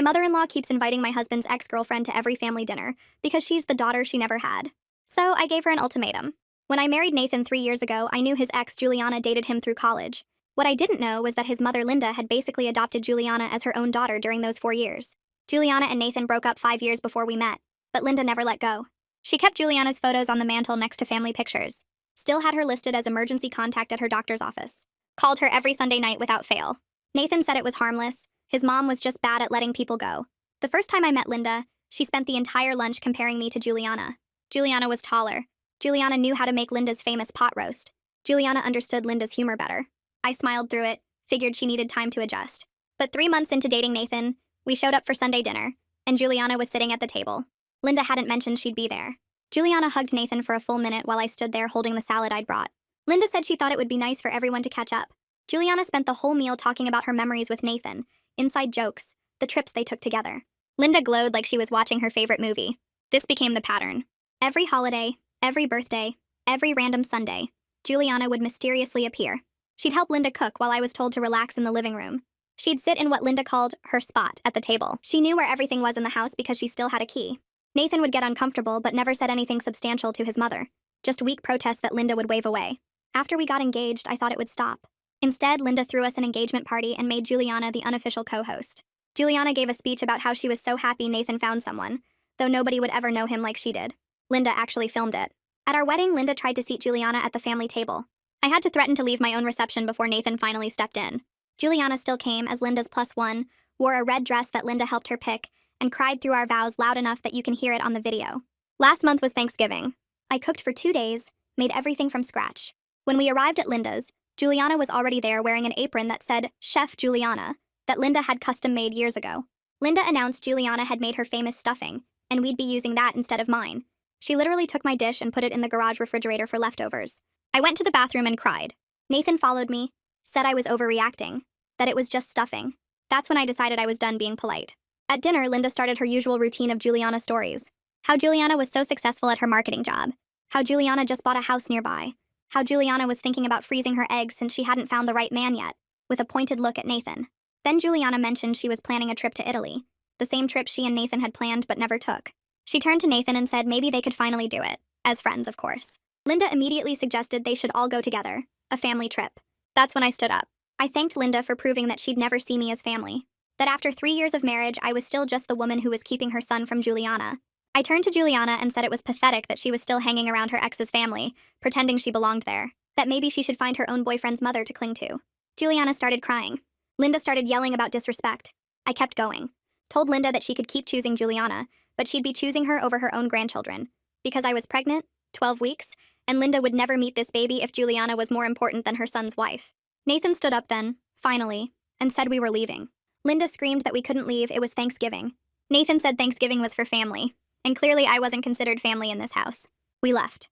My mother-in-law keeps inviting my husband's ex-girlfriend to every family dinner because she's the daughter she never had. So I gave her an ultimatum. When I married Nathan 3 years ago, I knew his ex, Juliana, dated him through college. What I didn't know was that his mother, Linda, had basically adopted Juliana as her own daughter during those 4 years. Juliana and Nathan broke up 5 years before we met, but Linda never let go. She kept Juliana's photos on the mantle next to family pictures. Still had her listed as emergency contact at her doctor's office. Called her every Sunday night without fail. Nathan said it was harmless. His mom was just bad at letting people go. The first time I met Linda, she spent the entire lunch comparing me to Juliana. Juliana was taller. Juliana knew how to make Linda's famous pot roast. Juliana understood Linda's humor better. I smiled through it, figured she needed time to adjust. But 3 months into dating Nathan, we showed up for Sunday dinner, and Juliana was sitting at the table. Linda hadn't mentioned she'd be there. Juliana hugged Nathan for a full minute while I stood there holding the salad I'd brought. Linda said she thought it would be nice for everyone to catch up. Juliana spent the whole meal talking about her memories with Nathan, inside jokes, the trips they took together. Linda glowed like she was watching her favorite movie. This became the pattern. Every holiday, every birthday, every random Sunday, Juliana would mysteriously appear. She'd help Linda cook while I was told to relax in the living room. She'd sit in what Linda called her spot at the table. She knew where everything was in the house because she still had a key. Nathan would get uncomfortable but never said anything substantial to his mother. Just weak protests that Linda would wave away. After we got engaged, I thought it would stop. Instead, Linda threw us an engagement party and made Juliana the unofficial co-host. Juliana gave a speech about how she was so happy Nathan found someone, though nobody would ever know him like she did. Linda actually filmed it. At our wedding, Linda tried to seat Juliana at the family table. I had to threaten to leave my own reception before Nathan finally stepped in. Juliana still came as Linda's +1, wore a red dress that Linda helped her pick, and cried through our vows loud enough that you can hear it on the video. Last month was Thanksgiving. I cooked for 2 days, made everything from scratch. When we arrived at Linda's, Juliana was already there wearing an apron that said Chef Juliana, that Linda had custom made years ago. Linda announced Juliana had made her famous stuffing, and we'd be using that instead of mine. She literally took my dish and put it in the garage refrigerator for leftovers. I went to the bathroom and cried. Nathan followed me, said I was overreacting, that it was just stuffing. That's when I decided I was done being polite. At dinner, Linda started her usual routine of Juliana stories. How Juliana was so successful at her marketing job. How Juliana just bought a house nearby. How Juliana was thinking about freezing her eggs since she hadn't found the right man yet, with a pointed look at Nathan. Then Juliana mentioned she was planning a trip to Italy, the same trip she and Nathan had planned but never took. She turned to Nathan and said maybe they could finally do it, as friends, of course. Linda immediately suggested they should all go together, a family trip. That's when I stood up. I thanked Linda for proving that she'd never see me as family, that after 3 years of marriage, I was still just the woman who was keeping her son from Juliana. I turned to Juliana and said it was pathetic that she was still hanging around her ex's family, pretending she belonged there, that maybe she should find her own boyfriend's mother to cling to. Juliana started crying. Linda started yelling about disrespect. I kept going. Told Linda that she could keep choosing Juliana, but she'd be choosing her over her own grandchildren. Because I was pregnant, 12 weeks, and Linda would never meet this baby if Juliana was more important than her son's wife. Nathan stood up then, finally, and said we were leaving. Linda screamed that we couldn't leave, it was Thanksgiving. Nathan said Thanksgiving was for family, and clearly I wasn't considered family in this house. We left.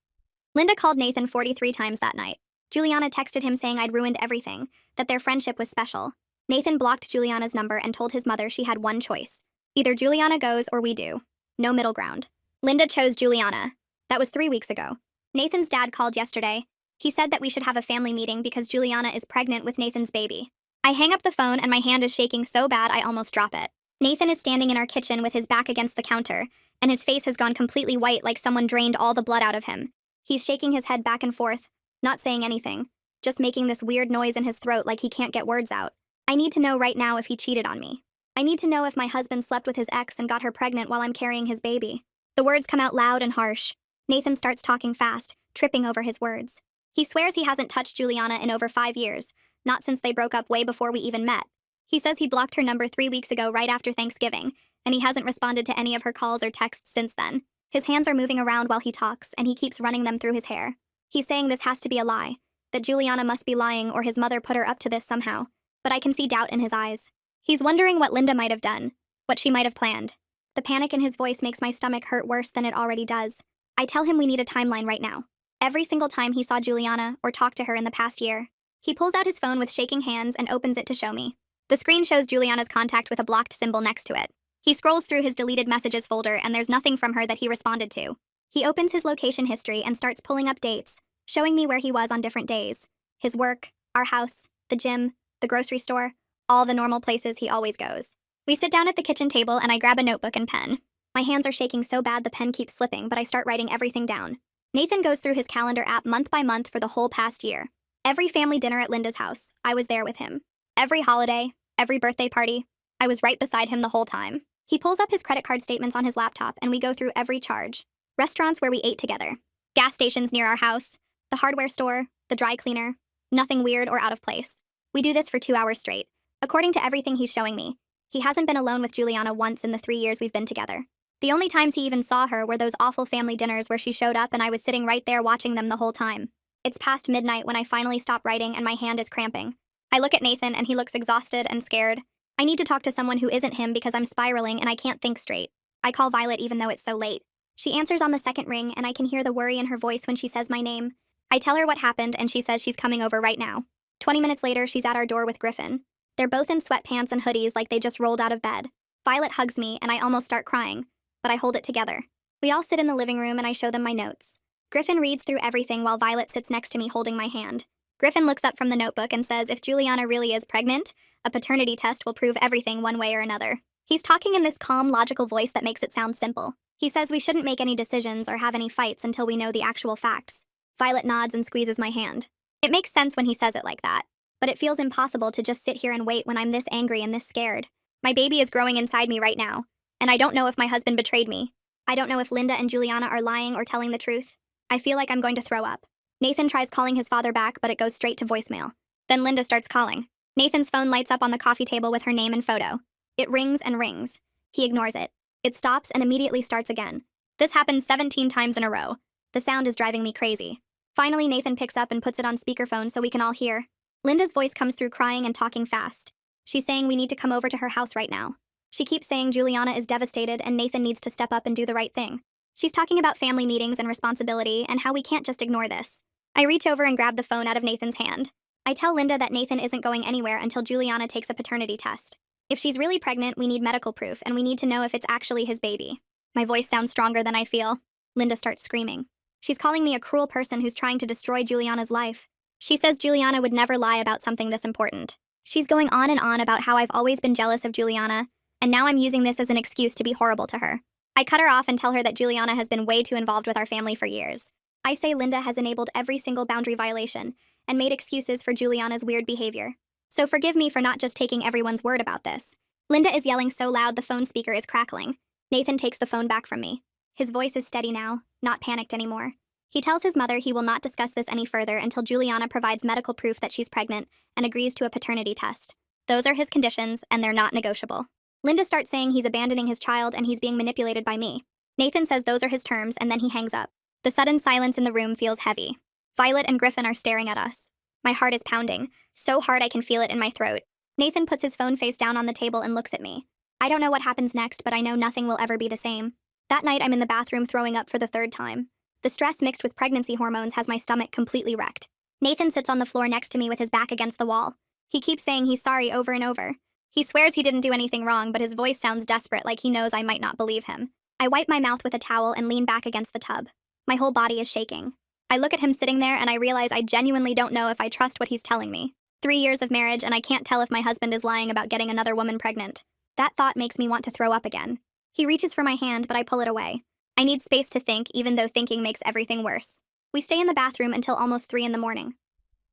Linda called Nathan 43 times that night. Juliana texted him saying I'd ruined everything, that their friendship was special. Nathan blocked Juliana's number and told his mother she had one choice. Either Juliana goes or we do. No middle ground. Linda chose Juliana. That was 3 weeks ago. Nathan's dad called yesterday. He said that we should have a family meeting because Juliana is pregnant with Nathan's baby. I hang up the phone and my hand is shaking so bad I almost drop it. Nathan is standing in our kitchen with his back against the counter, and his face has gone completely white like someone drained all the blood out of him. He's shaking his head back and forth, not saying anything, just making this weird noise in his throat like he can't get words out. I need to know right now if he cheated on me. I need to know if my husband slept with his ex and got her pregnant while I'm carrying his baby. The words come out loud and harsh. Nathan starts talking fast, tripping over his words. He swears he hasn't touched Juliana in over 5 years, not since they broke up way before we even met. He says he blocked her number 3 weeks ago right after Thanksgiving, and he hasn't responded to any of her calls or texts since then. His hands are moving around while he talks, and he keeps running them through his hair. He's saying this has to be a lie, that Juliana must be lying or his mother put her up to this somehow, but I can see doubt in his eyes. He's wondering what Linda might have done, what she might have planned. The panic in his voice makes my stomach hurt worse than it already does. I tell him we need a timeline right now. Every single time he saw Juliana or talked to her in the past year. He pulls out his phone with shaking hands and opens it to show me. The screen shows Juliana's contact with a blocked symbol next to it. He scrolls through his deleted messages folder and there's nothing from her that he responded to. He opens his location history and starts pulling up dates, showing me where he was on different days. His work, our house, the gym, the grocery store, all the normal places he always goes. We sit down at the kitchen table and I grab a notebook and pen. My hands are shaking so bad the pen keeps slipping, but I start writing everything down. Nathan goes through his calendar app month by month for the whole past year. Every family dinner at Linda's house, I was there with him. Every holiday, every birthday party, I was right beside him the whole time. He pulls up his credit card statements on his laptop and we go through every charge. Restaurants where we ate together. Gas stations near our house. The hardware store. The dry cleaner. Nothing weird or out of place. We do this for 2 hours straight. According to everything he's showing me, he hasn't been alone with Juliana once in the 3 years we've been together. The only times he even saw her were those awful family dinners where she showed up and I was sitting right there watching them the whole time. It's past midnight when I finally stop writing and my hand is cramping. I look at Nathan and he looks exhausted and scared. I need to talk to someone who isn't him because I'm spiraling and I can't think straight. I call Violet even though it's so late. She answers on the second ring and I can hear the worry in her voice when she says my name. I tell her what happened and she says she's coming over right now. 20 minutes later, she's at our door with Griffin. They're both in sweatpants and hoodies like they just rolled out of bed. Violet hugs me and I almost start crying, but I hold it together. We all sit in the living room and I show them my notes. Griffin reads through everything while Violet sits next to me holding my hand. Griffin looks up from the notebook and says if Juliana really is pregnant, a paternity test will prove everything one way or another. He's talking in this calm, logical voice that makes it sound simple. He says we shouldn't make any decisions or have any fights until we know the actual facts. Violet nods and squeezes my hand. It makes sense when he says it like that, but it feels impossible to just sit here and wait when I'm this angry and this scared. My baby is growing inside me right now, and I don't know if my husband betrayed me. I don't know if Linda and Juliana are lying or telling the truth. I feel like I'm going to throw up. Nathan tries calling his father back, but it goes straight to voicemail. Then Linda starts calling. Nathan's phone lights up on the coffee table with her name and photo. It rings and rings. He ignores it. It stops and immediately starts again. This happens 17 times in a row. The sound is driving me crazy. Finally, Nathan picks up and puts it on speakerphone so we can all hear. Linda's voice comes through crying and talking fast. She's saying we need to come over to her house right now. She keeps saying Juliana is devastated and Nathan needs to step up and do the right thing. She's talking about family meetings and responsibility and how we can't just ignore this. I reach over and grab the phone out of Nathan's hand. I tell Linda that Nathan isn't going anywhere until Juliana takes a paternity test. If she's really pregnant, we need medical proof and we need to know if it's actually his baby. My voice sounds stronger than I feel. Linda starts screaming. She's calling me a cruel person who's trying to destroy Juliana's life. She says Juliana would never lie about something this important. She's going on and on about how I've always been jealous of Juliana, and now I'm using this as an excuse to be horrible to her. I cut her off and tell her that Juliana has been way too involved with our family for years. I say Linda has enabled every single boundary violation and made excuses for Juliana's weird behavior. So forgive me for not just taking everyone's word about this. Linda is yelling so loud the phone speaker is crackling. Nathan takes the phone back from me. His voice is steady now, not panicked anymore. He tells his mother he will not discuss this any further until Juliana provides medical proof that she's pregnant and agrees to a paternity test. Those are his conditions, and they're not negotiable. Linda starts saying he's abandoning his child and he's being manipulated by me. Nathan says those are his terms, and then he hangs up. The sudden silence in the room feels heavy. Violet and Griffin are staring at us. My heart is pounding, so hard I can feel it in my throat. Nathan puts his phone face down on the table and looks at me. I don't know what happens next, but I know nothing will ever be the same. That night, I'm in the bathroom throwing up for the 3rd time. The stress mixed with pregnancy hormones has my stomach completely wrecked. Nathan sits on the floor next to me with his back against the wall. He keeps saying he's sorry over and over. He swears he didn't do anything wrong, but his voice sounds desperate, like he knows I might not believe him. I wipe my mouth with a towel and lean back against the tub. My whole body is shaking. I look at him sitting there and I realize I genuinely don't know if I trust what he's telling me. 3 years of marriage and I can't tell if my husband is lying about getting another woman pregnant. That thought makes me want to throw up again. He reaches for my hand, but I pull it away. I need space to think, even though thinking makes everything worse. We stay in the bathroom until almost 3 in the morning.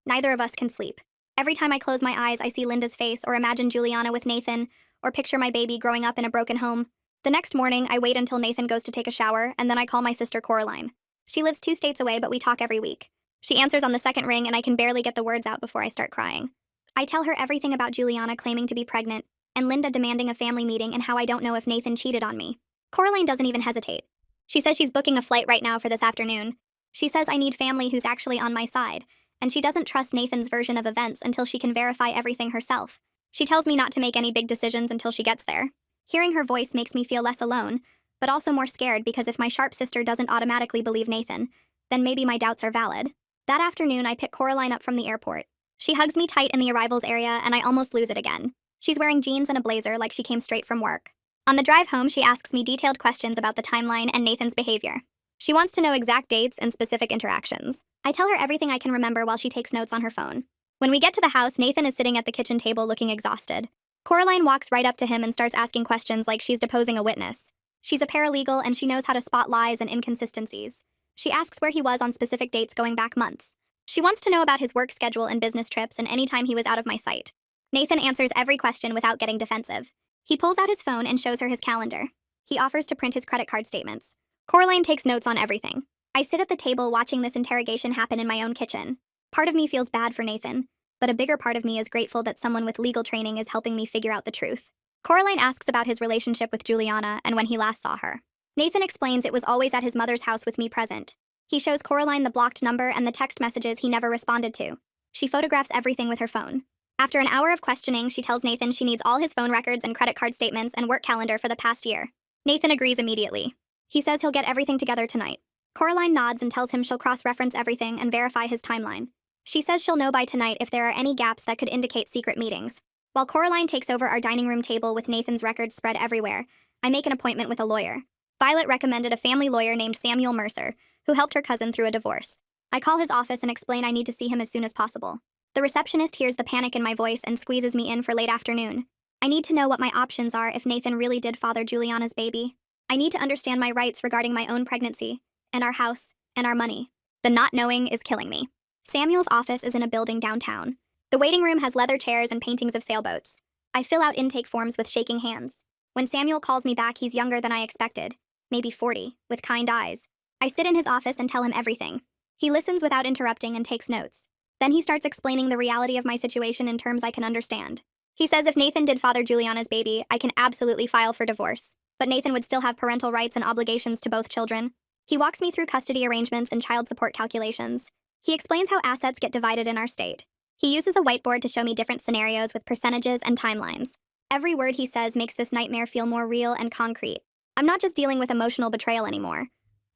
Neither of us can sleep. Every time I close my eyes, I see Linda's face or imagine Juliana with Nathan or picture my baby growing up in a broken home. The next morning, I wait until Nathan goes to take a shower, and then I call my sister Coraline. She lives 2 states away, but we talk every week. She answers on the second ring, and I can barely get the words out before I start crying. I tell her everything about Juliana claiming to be pregnant, and Linda demanding a family meeting and how I don't know if Nathan cheated on me. Coraline doesn't even hesitate. She says she's booking a flight right now for this afternoon. She says I need family who's actually on my side, and she doesn't trust Nathan's version of events until she can verify everything herself. She tells me not to make any big decisions until she gets there. Hearing her voice makes me feel less alone, but also more scared because if my sharp sister doesn't automatically believe Nathan, then maybe my doubts are valid. That afternoon, I pick Coraline up from the airport. She hugs me tight in the arrivals area, and I almost lose it again. She's wearing jeans and a blazer like she came straight from work. On the drive home, she asks me detailed questions about the timeline and Nathan's behavior. She wants to know exact dates and specific interactions. I tell her everything I can remember while she takes notes on her phone. When we get to the house, Nathan is sitting at the kitchen table looking exhausted. Coraline walks right up to him and starts asking questions like she's deposing a witness. She's a paralegal and she knows how to spot lies and inconsistencies. She asks where he was on specific dates going back months. She wants to know about his work schedule and business trips and any time he was out of my sight. Nathan answers every question without getting defensive. He pulls out his phone and shows her his calendar. He offers to print his credit card statements. Coraline takes notes on everything. I sit at the table watching this interrogation happen in my own kitchen. Part of me feels bad for Nathan, but a bigger part of me is grateful that someone with legal training is helping me figure out the truth. Coraline asks about his relationship with Juliana and when he last saw her. Nathan explains it was always at his mother's house with me present. He shows Coraline the blocked number and the text messages he never responded to. She photographs everything with her phone. After an hour of questioning, she tells Nathan she needs all his phone records and credit card statements and work calendar for the past year. Nathan agrees immediately. He says he'll get everything together tonight. Coraline nods and tells him she'll cross-reference everything and verify his timeline. She says she'll know by tonight if there are any gaps that could indicate secret meetings. While Coraline takes over our dining room table with Nathan's records spread everywhere, I make an appointment with a lawyer. Violet recommended a family lawyer named Samuel Mercer, who helped her cousin through a divorce. I call his office and explain I need to see him as soon as possible. The receptionist hears the panic in my voice and squeezes me in for late afternoon. I need to know what my options are if Nathan really did father Juliana's baby. I need to understand my rights regarding my own pregnancy, and our house, and our money. The not knowing is killing me. Samuel's office is in a building downtown. The waiting room has leather chairs and paintings of sailboats. I fill out intake forms with shaking hands. When Samuel calls me back, he's younger than I expected, maybe 40, with kind eyes. I sit in his office and tell him everything. He listens without interrupting and takes notes. Then he starts explaining the reality of my situation in terms I can understand. He says if Nathan did father Juliana's baby, I can absolutely file for divorce. But Nathan would still have parental rights and obligations to both children. He walks me through custody arrangements and child support calculations. He explains how assets get divided in our state. He uses a whiteboard to show me different scenarios with percentages and timelines. Every word he says makes this nightmare feel more real and concrete. I'm not just dealing with emotional betrayal anymore.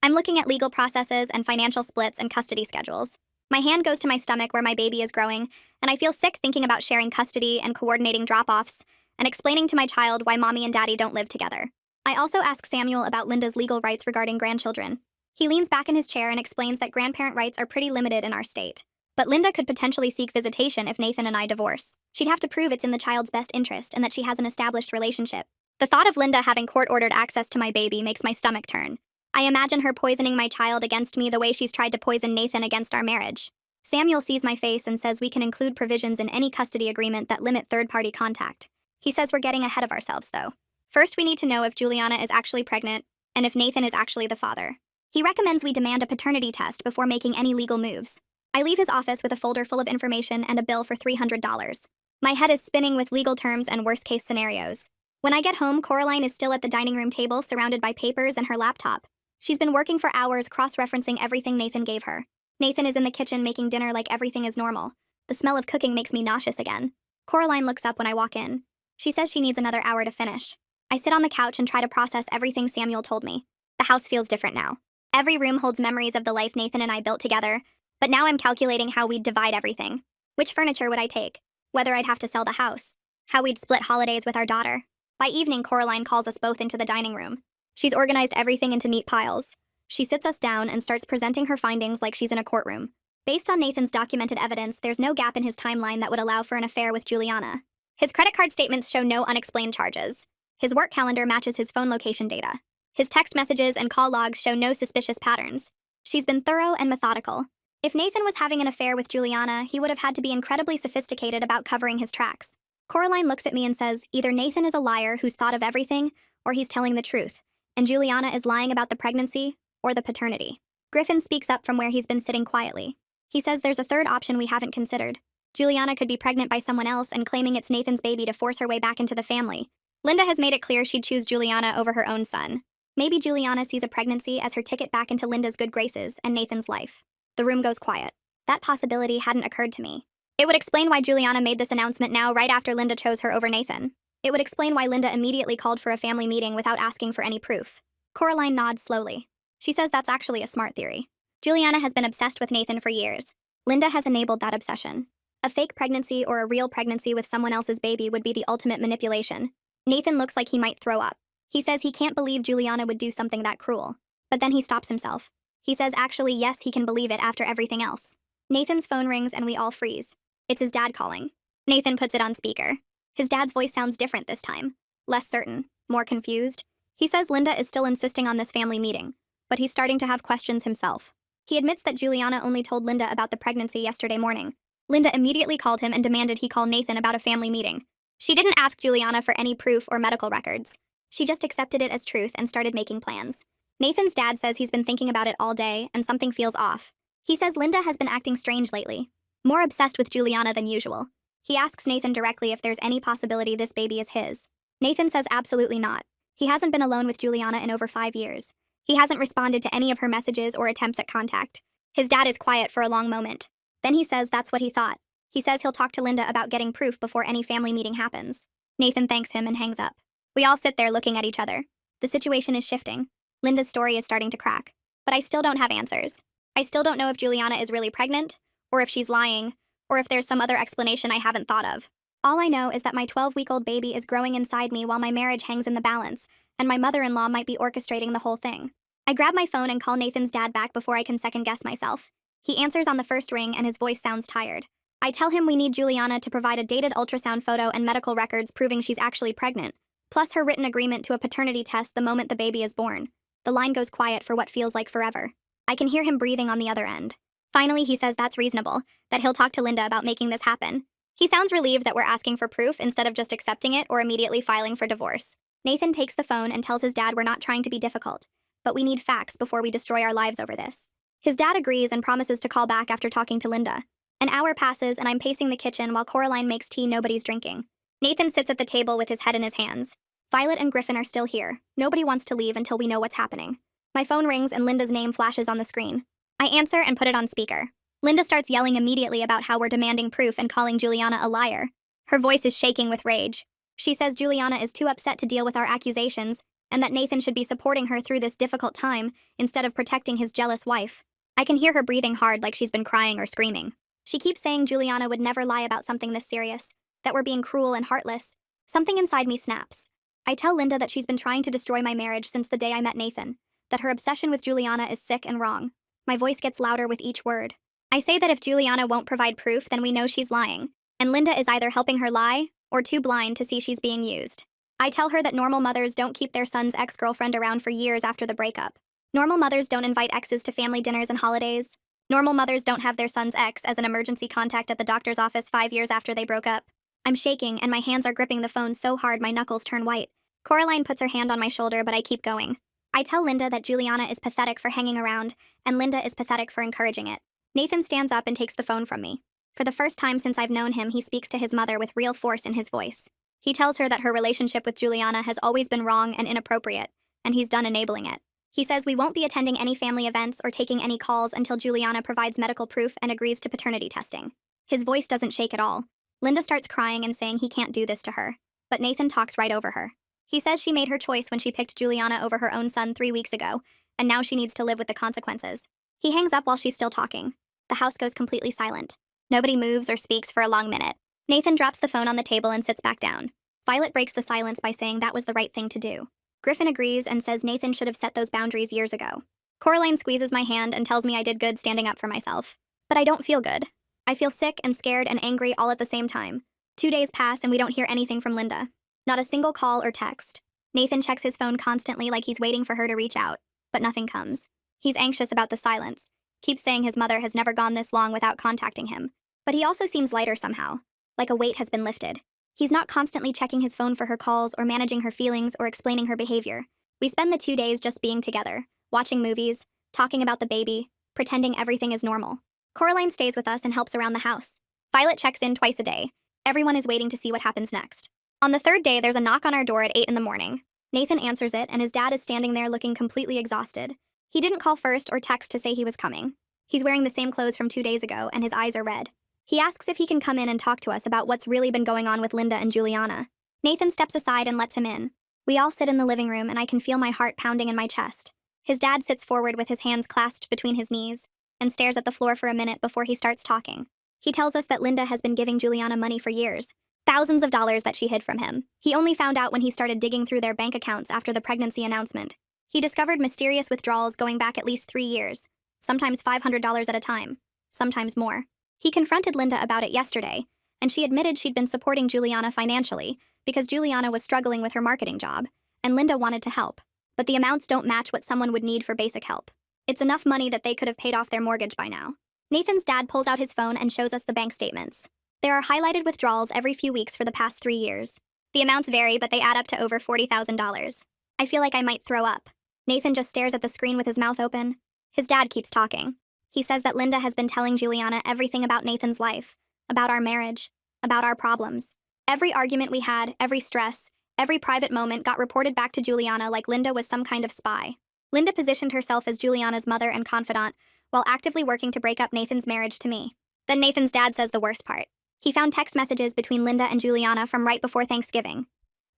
I'm looking at legal processes and financial splits and custody schedules. My hand goes to my stomach where my baby is growing, and I feel sick thinking about sharing custody and coordinating drop-offs and explaining to my child why mommy and daddy don't live together. I also ask Samuel about Linda's legal rights regarding grandchildren. He leans back in his chair and explains that grandparent rights are pretty limited in our state. But Linda could potentially seek visitation if Nathan and I divorce. She'd have to prove it's in the child's best interest and that she has an established relationship. The thought of Linda having court-ordered access to my baby makes my stomach turn. I imagine her poisoning my child against me the way she's tried to poison Nathan against our marriage. Samuel sees my face and says we can include provisions in any custody agreement that limit third-party contact. He says we're getting ahead of ourselves, though. First, we need to know if Juliana is actually pregnant and if Nathan is actually the father. He recommends we demand a paternity test before making any legal moves. I leave his office with a folder full of information and a bill for $300. My head is spinning with legal terms and worst-case scenarios. When I get home, Coraline is still at the dining room table surrounded by papers and her laptop. She's been working for hours cross-referencing everything Nathan gave her. Nathan is in the kitchen making dinner like everything is normal. The smell of cooking makes me nauseous again. Coraline looks up when I walk in. She says she needs another hour to finish. I sit on the couch and try to process everything Samuel told me. The house feels different now. Every room holds memories of the life Nathan and I built together, but now I'm calculating how we'd divide everything. Which furniture would I take? Whether I'd have to sell the house. How we'd split holidays with our daughter. By evening, Coraline calls us both into the dining room. She's organized everything into neat piles. She sits us down and starts presenting her findings like she's in a courtroom. Based on Nathan's documented evidence, there's no gap in his timeline that would allow for an affair with Juliana. His credit card statements show no unexplained charges. His work calendar matches his phone location data. His text messages and call logs show no suspicious patterns. She's been thorough and methodical. If Nathan was having an affair with Juliana, he would have had to be incredibly sophisticated about covering his tracks. Coraline looks at me and says, either Nathan is a liar who's thought of everything, or he's telling the truth, and Juliana is lying about the pregnancy or the paternity. Griffin speaks up from where he's been sitting quietly. He says there's a third option we haven't considered. Juliana could be pregnant by someone else and claiming it's Nathan's baby to force her way back into the family. Linda has made it clear she'd choose Juliana over her own son. Maybe Juliana sees a pregnancy as her ticket back into Linda's good graces and Nathan's life. The room goes quiet. That possibility hadn't occurred to me. It would explain why Juliana made this announcement now right after Linda chose her over Nathan. It would explain why Linda immediately called for a family meeting without asking for any proof. Coraline nods slowly. She says that's actually a smart theory. Juliana has been obsessed with Nathan for years. Linda has enabled that obsession. A fake pregnancy or a real pregnancy with someone else's baby would be the ultimate manipulation. Nathan looks like he might throw up. He says he can't believe Juliana would do something that cruel. But then he stops himself. He says actually yes, he can believe it after everything else. Nathan's phone rings and we all freeze. It's his dad calling. Nathan puts it on speaker. His dad's voice sounds different this time. Less certain, more confused. He says Linda is still insisting on this family meeting, but he's starting to have questions himself. He admits that Juliana only told Linda about the pregnancy yesterday morning. Linda immediately called him and demanded he call Nathan about a family meeting. She didn't ask Juliana for any proof or medical records. She just accepted it as truth and started making plans. Nathan's dad says he's been thinking about it all day and something feels off. He says Linda has been acting strange lately, more obsessed with Juliana than usual. He asks Nathan directly if there's any possibility this baby is his. Nathan says absolutely not. He hasn't been alone with Juliana in over 5 years. He hasn't responded to any of her messages or attempts at contact. His dad is quiet for a long moment. Then he says that's what he thought. He says he'll talk to Linda about getting proof before any family meeting happens. Nathan thanks him and hangs up. We all sit there looking at each other. The situation is shifting. Linda's story is starting to crack. But I still don't have answers. I still don't know if Juliana is really pregnant, or if she's lying, or if there's some other explanation I haven't thought of. All I know is that my 12-week-old baby is growing inside me while my marriage hangs in the balance, and my mother-in-law might be orchestrating the whole thing. I grab my phone and call Nathan's dad back before I can second-guess myself. He answers on the first ring and his voice sounds tired. I tell him we need Juliana to provide a dated ultrasound photo and medical records proving she's actually pregnant, plus her written agreement to a paternity test the moment the baby is born. The line goes quiet for what feels like forever. I can hear him breathing on the other end. Finally, he says that's reasonable, that he'll talk to Linda about making this happen. He sounds relieved that we're asking for proof instead of just accepting it or immediately filing for divorce. Nathan takes the phone and tells his dad we're not trying to be difficult, but we need facts before we destroy our lives over this. His dad agrees and promises to call back after talking to Linda. An hour passes and I'm pacing the kitchen while Coraline makes tea nobody's drinking. Nathan sits at the table with his head in his hands. Violet and Griffin are still here. Nobody wants to leave until we know what's happening. My phone rings and Linda's name flashes on the screen. I answer and put it on speaker. Linda starts yelling immediately about how we're demanding proof and calling Juliana a liar. Her voice is shaking with rage. She says Juliana is too upset to deal with our accusations and that Nathan should be supporting her through this difficult time instead of protecting his jealous wife. I can hear her breathing hard like she's been crying or screaming. She keeps saying Juliana would never lie about something this serious, that we're being cruel and heartless. Something inside me snaps. I tell Linda that she's been trying to destroy my marriage since the day I met Nathan, that her obsession with Juliana is sick and wrong. My voice gets louder with each word. I say that if Juliana won't provide proof, then we know she's lying, and Linda is either helping her lie or too blind to see she's being used. I tell her that normal mothers don't keep their son's ex-girlfriend around for years after the breakup. Normal mothers don't invite exes to family dinners and holidays. Normal mothers don't have their son's ex as an emergency contact at the doctor's office 5 years after they broke up. I'm shaking, and my hands are gripping the phone so hard my knuckles turn white. Coraline puts her hand on my shoulder, but I keep going. I tell Linda that Juliana is pathetic for hanging around, and Linda is pathetic for encouraging it. Nathan stands up and takes the phone from me. For the first time since I've known him, he speaks to his mother with real force in his voice. He tells her that her relationship with Juliana has always been wrong and inappropriate, and he's done enabling it. He says we won't be attending any family events or taking any calls until Juliana provides medical proof and agrees to paternity testing. His voice doesn't shake at all. Linda starts crying and saying he can't do this to her, but Nathan talks right over her. He says she made her choice when she picked Juliana over her own son 3 weeks ago, and now she needs to live with the consequences. He hangs up while she's still talking. The house goes completely silent. Nobody moves or speaks for a long minute. Nathan drops the phone on the table and sits back down. Violet breaks the silence by saying that was the right thing to do. Griffin agrees and says Nathan should have set those boundaries years ago. Coraline squeezes my hand and tells me I did good standing up for myself. But I don't feel good. I feel sick and scared and angry all at the same time. 2 days pass and we don't hear anything from Linda. Not a single call or text. Nathan checks his phone constantly like he's waiting for her to reach out, but nothing comes. He's anxious about the silence. Keeps saying his mother has never gone this long without contacting him. But he also seems lighter somehow, like a weight has been lifted. He's not constantly checking his phone for her calls or managing her feelings or explaining her behavior. We spend the 2 days just being together, watching movies, talking about the baby, pretending everything is normal. Coraline stays with us and helps around the house. Violet checks in twice a day. Everyone is waiting to see what happens next. On the 3rd day, there's a knock on our door at 8 in the morning. Nathan answers it, and his dad is standing there looking completely exhausted. He didn't call first or text to say he was coming. He's wearing the same clothes from 2 days ago, and his eyes are red. He asks if he can come in and talk to us about what's really been going on with Linda and Juliana. Nathan steps aside and lets him in. We all sit in the living room, and I can feel my heart pounding in my chest. His dad sits forward with his hands clasped between his knees and stares at the floor for a minute before he starts talking. He tells us that Linda has been giving Juliana money for years, thousands of dollars that she hid from him. He only found out when he started digging through their bank accounts after the pregnancy announcement. He discovered mysterious withdrawals going back at least 3 years, sometimes $500 at a time, sometimes more. He confronted Linda about it yesterday, and she admitted she'd been supporting Juliana financially because Juliana was struggling with her marketing job, and Linda wanted to help. But the amounts don't match what someone would need for basic help. It's enough money that they could have paid off their mortgage by now. Nathan's dad pulls out his phone and shows us the bank statements. There are highlighted withdrawals every few weeks for the past 3 years. The amounts vary, but they add up to over $40,000. I feel like I might throw up. Nathan just stares at the screen with his mouth open. His dad keeps talking. He says that Linda has been telling Juliana everything about Nathan's life, about our marriage, about our problems. Every argument we had, every stress, every private moment got reported back to Juliana like Linda was some kind of spy. Linda positioned herself as Juliana's mother and confidant while actively working to break up Nathan's marriage to me. Then Nathan's dad says the worst part. He found text messages between Linda and Juliana from right before Thanksgiving.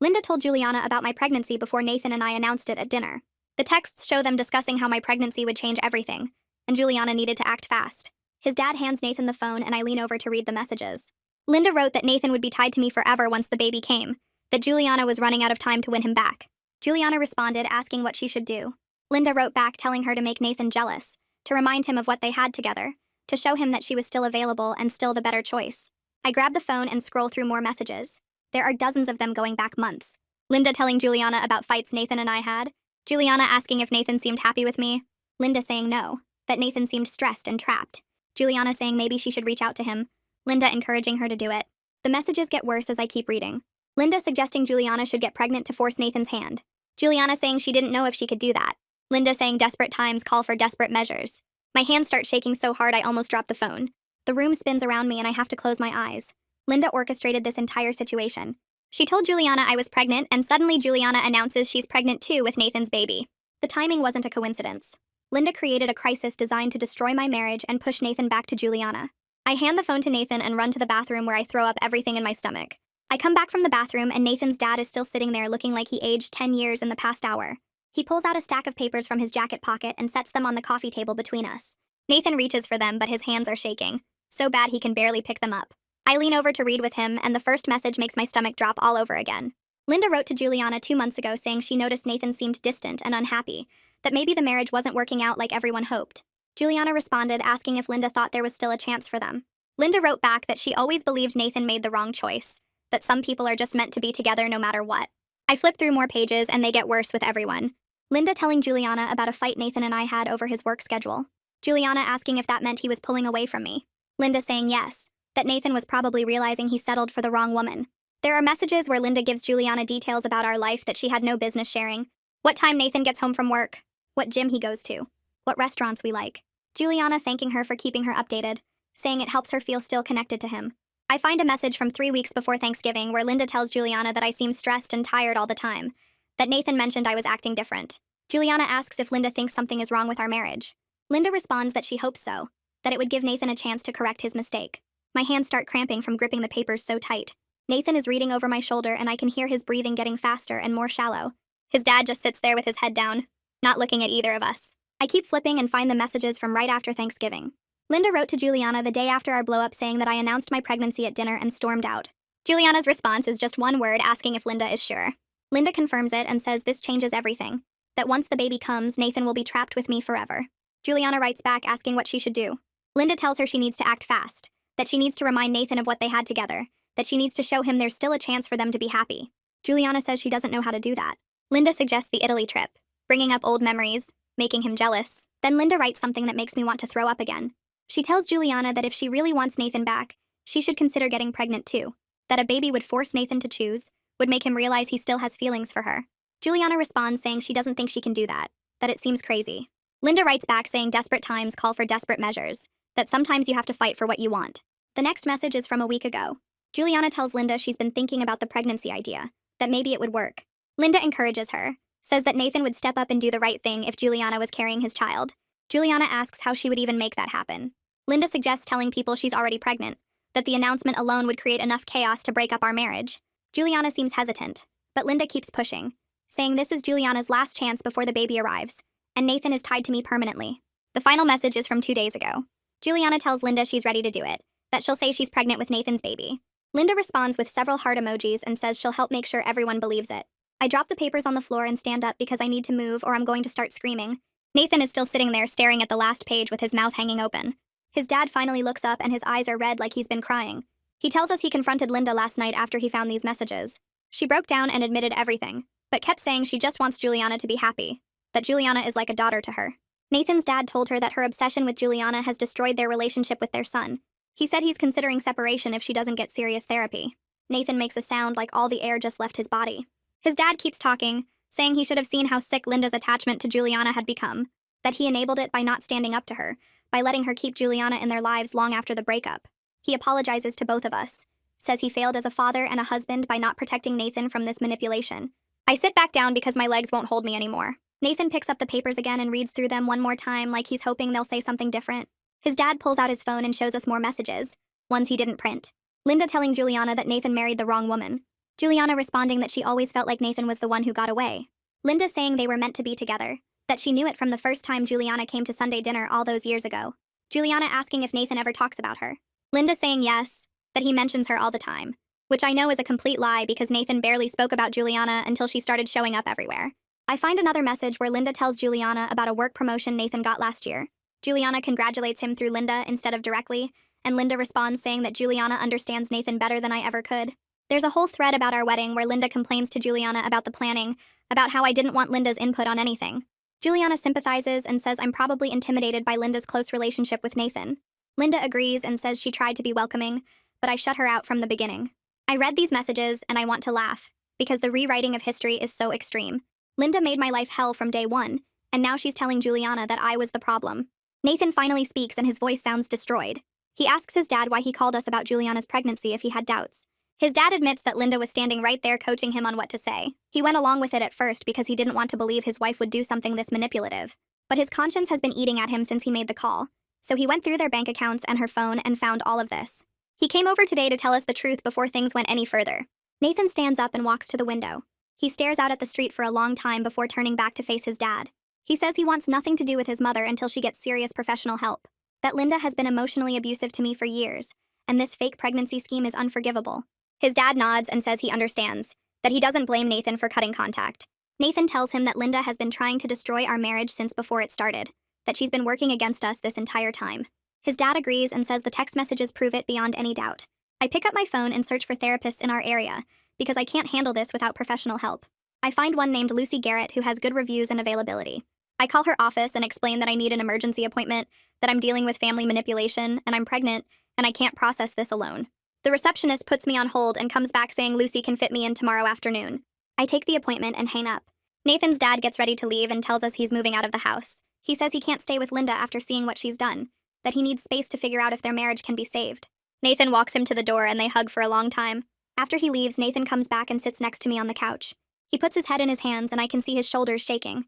Linda told Juliana about my pregnancy before Nathan and I announced it at dinner. The texts show them discussing how my pregnancy would change everything, and Juliana needed to act fast. His dad hands Nathan the phone and I lean over to read the messages. Linda wrote that Nathan would be tied to me forever once the baby came, that Juliana was running out of time to win him back. Juliana responded asking what she should do. Linda wrote back telling her to make Nathan jealous, to remind him of what they had together, to show him that she was still available and still the better choice. I grab the phone and scroll through more messages. There are dozens of them going back months. Linda telling Juliana about fights Nathan and I had. Juliana asking if Nathan seemed happy with me. Linda saying no, that Nathan seemed stressed and trapped. Juliana saying maybe she should reach out to him. Linda encouraging her to do it. The messages get worse as I keep reading. Linda suggesting Juliana should get pregnant to force Nathan's hand. Juliana saying she didn't know if she could do that. Linda saying desperate times call for desperate measures. My hands start shaking so hard I almost drop the phone. The room spins around me and I have to close my eyes. Linda orchestrated this entire situation. She told Juliana I was pregnant, and suddenly Juliana announces she's pregnant too with Nathan's baby. The timing wasn't a coincidence. Linda created a crisis designed to destroy my marriage and push Nathan back to Juliana. I hand the phone to Nathan and run to the bathroom where I throw up everything in my stomach. I come back from the bathroom and Nathan's dad is still sitting there looking like he aged 10 years in the past hour. He pulls out a stack of papers from his jacket pocket and sets them on the coffee table between us. Nathan reaches for them, but his hands are shaking. So bad he can barely pick them up. I lean over to read with him, and the first message makes my stomach drop all over again. Linda wrote to Juliana 2 months ago saying she noticed Nathan seemed distant and unhappy, that maybe the marriage wasn't working out like everyone hoped. Juliana responded asking if Linda thought there was still a chance for them. Linda wrote back that she always believed Nathan made the wrong choice, that some people are just meant to be together no matter what. I flip through more pages and they get worse with everyone. Linda telling Juliana about a fight Nathan and I had over his work schedule. Juliana asking if that meant he was pulling away from me. Linda saying yes, that Nathan was probably realizing he settled for the wrong woman. There are messages where Linda gives Juliana details about our life that she had no business sharing. What time Nathan gets home from work, what gym he goes to, what restaurants we like. Juliana thanking her for keeping her updated, saying it helps her feel still connected to him. I find a message from 3 weeks before Thanksgiving where Linda tells Juliana that I seem stressed and tired all the time, that Nathan mentioned I was acting different. Juliana asks if Linda thinks something is wrong with our marriage. Linda responds that she hopes so, that it would give Nathan a chance to correct his mistake. My hands start cramping from gripping the papers so tight. Nathan is reading over my shoulder and I can hear his breathing getting faster and more shallow. His dad just sits there with his head down, not looking at either of us. I keep flipping and find the messages from right after Thanksgiving. Linda wrote to Juliana the day after our blow-up saying that I announced my pregnancy at dinner and stormed out. Juliana's response is just one word asking if Linda is sure. Linda confirms it and says this changes everything, that once the baby comes, Nathan will be trapped with me forever. Juliana writes back asking what she should do. Linda tells her she needs to act fast, that she needs to remind Nathan of what they had together, that she needs to show him there's still a chance for them to be happy. Juliana says she doesn't know how to do that. Linda suggests the Italy trip, bringing up old memories, making him jealous. Then Linda writes something that makes me want to throw up again. She tells Juliana that if she really wants Nathan back, she should consider getting pregnant too, that a baby would force Nathan to choose, would make him realize he still has feelings for her. Juliana responds saying she doesn't think she can do that it seems crazy. Linda writes back saying desperate times call for desperate measures, that sometimes you have to fight for what you want. The next message is from a week ago. Juliana tells Linda she's been thinking about the pregnancy idea, that maybe it would work. Linda encourages her, says that Nathan would step up and do the right thing if Juliana was carrying his child. Juliana asks how she would even make that happen. Linda suggests telling people she's already pregnant, that the announcement alone would create enough chaos to break up our marriage. Juliana seems hesitant, but Linda keeps pushing, saying this is Juliana's last chance before the baby arrives, and Nathan is tied to me permanently. The final message is from 2 days ago. Juliana tells Linda she's ready to do it, that she'll say she's pregnant with Nathan's baby. Linda responds with several heart emojis and says she'll help make sure everyone believes it. I drop the papers on the floor and stand up because I need to move or I'm going to start screaming. Nathan is still sitting there staring at the last page with his mouth hanging open. His dad finally looks up and his eyes are red like he's been crying. He tells us he confronted Linda last night after he found these messages. She broke down and admitted everything, but kept saying she just wants Juliana to be happy, that Juliana is like a daughter to her. Nathan's dad told her that her obsession with Juliana has destroyed their relationship with their son. He said he's considering separation if she doesn't get serious therapy. Nathan makes a sound like all the air just left his body. His dad keeps talking, saying he should have seen how sick Linda's attachment to Juliana had become, that he enabled it by not standing up to her, by letting her keep Juliana in their lives long after the breakup. He apologizes to both of us, says he failed as a father and a husband by not protecting Nathan from this manipulation. I sit back down because my legs won't hold me anymore. Nathan picks up the papers again and reads through them one more time like he's hoping they'll say something different. His dad pulls out his phone and shows us more messages, ones he didn't print. Linda telling Juliana that Nathan married the wrong woman. Juliana responding that she always felt like Nathan was the one who got away. Linda saying they were meant to be together, that she knew it from the first time Juliana came to Sunday dinner all those years ago. Juliana asking if Nathan ever talks about her. Linda saying yes, that he mentions her all the time, which I know is a complete lie because Nathan barely spoke about Juliana until she started showing up everywhere. I find another message where Linda tells Juliana about a work promotion Nathan got last year. Juliana congratulates him through Linda instead of directly, and Linda responds saying that Juliana understands Nathan better than I ever could. There's a whole thread about our wedding where Linda complains to Juliana about the planning, about how I didn't want Linda's input on anything. Juliana sympathizes and says I'm probably intimidated by Linda's close relationship with Nathan. Linda agrees and says she tried to be welcoming, but I shut her out from the beginning. I read these messages and I want to laugh, because the rewriting of history is so extreme. Linda made my life hell from day one, and now she's telling Juliana that I was the problem. Nathan finally speaks and his voice sounds destroyed. He asks his dad why he called us about Juliana's pregnancy if he had doubts. His dad admits that Linda was standing right there coaching him on what to say. He went along with it at first because he didn't want to believe his wife would do something this manipulative. But his conscience has been eating at him since he made the call. So he went through their bank accounts and her phone and found all of this. He came over today to tell us the truth before things went any further. Nathan stands up and walks to the window. He stares out at the street for a long time before turning back to face his dad. He says he wants nothing to do with his mother until she gets serious professional help. That Linda has been emotionally abusive to me for years, and this fake pregnancy scheme is unforgivable. His dad nods and says he understands, that he doesn't blame Nathan for cutting contact. Nathan tells him that Linda has been trying to destroy our marriage since before it started, that she's been working against us this entire time. His dad agrees and says the text messages prove it beyond any doubt. I pick up my phone and search for therapists in our area, because I can't handle this without professional help. I find one named Lucy Garrett who has good reviews and availability. I call her office and explain that I need an emergency appointment, that I'm dealing with family manipulation, and I'm pregnant, and I can't process this alone. The receptionist puts me on hold and comes back saying Lucy can fit me in tomorrow afternoon. I take the appointment and hang up. Nathan's dad gets ready to leave and tells us he's moving out of the house. He says he can't stay with Linda after seeing what she's done, that he needs space to figure out if their marriage can be saved. Nathan walks him to the door and they hug for a long time. After he leaves, Nathan comes back and sits next to me on the couch. He puts his head in his hands and I can see his shoulders shaking.